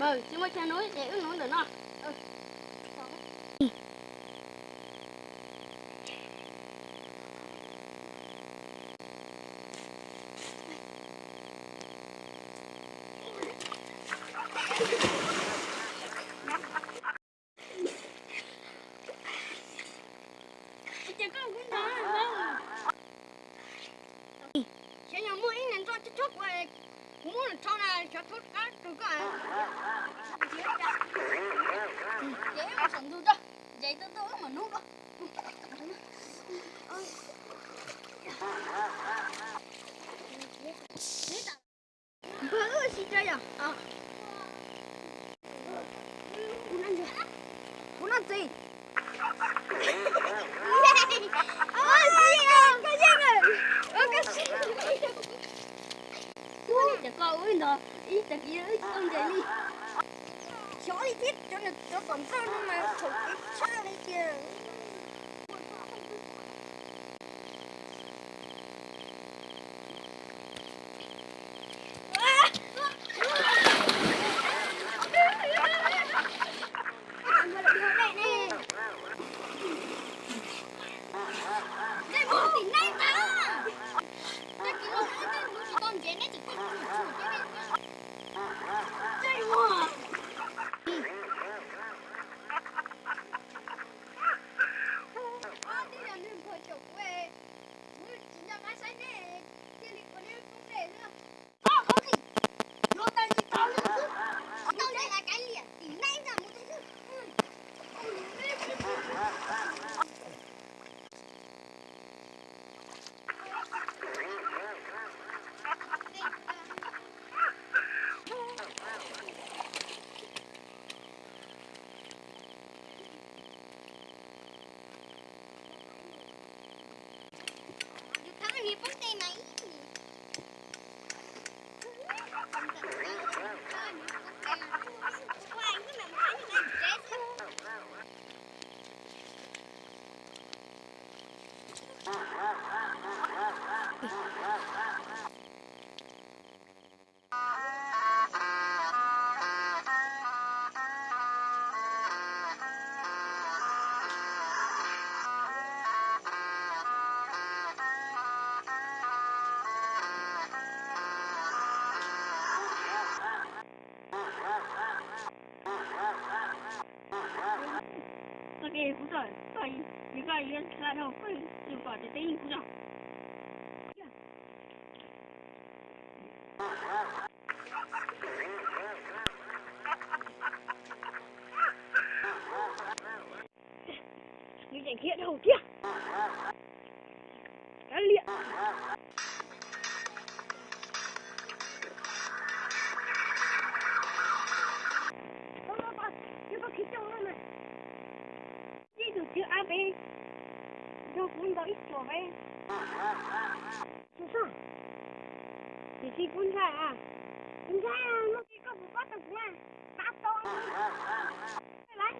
chứ mà cha núi để núi nữa nó. Sẽ nhà mua ít nên cho chút về muốn cho là cho chút cá từ cái dễ mà sẵn đủ cho dễ từ từ mà nút đó xin chơi à muốn ăn gì để coi ơi nó ít tập gì ít không để đi chó đi tiếp cho nên nó còn sao nhưng mà thổi cái xa đây kìa cái cũng rồi, cái yên là đâu, cái từ bỏ cái tên cũng rồi. Như vậy kia đâu kia, cái liệt. Chứ ai bé đâu cũng có ít chỗ bé chứ sao thì khi cũng ra nó chỉ có một bát thôi nha tao to lấy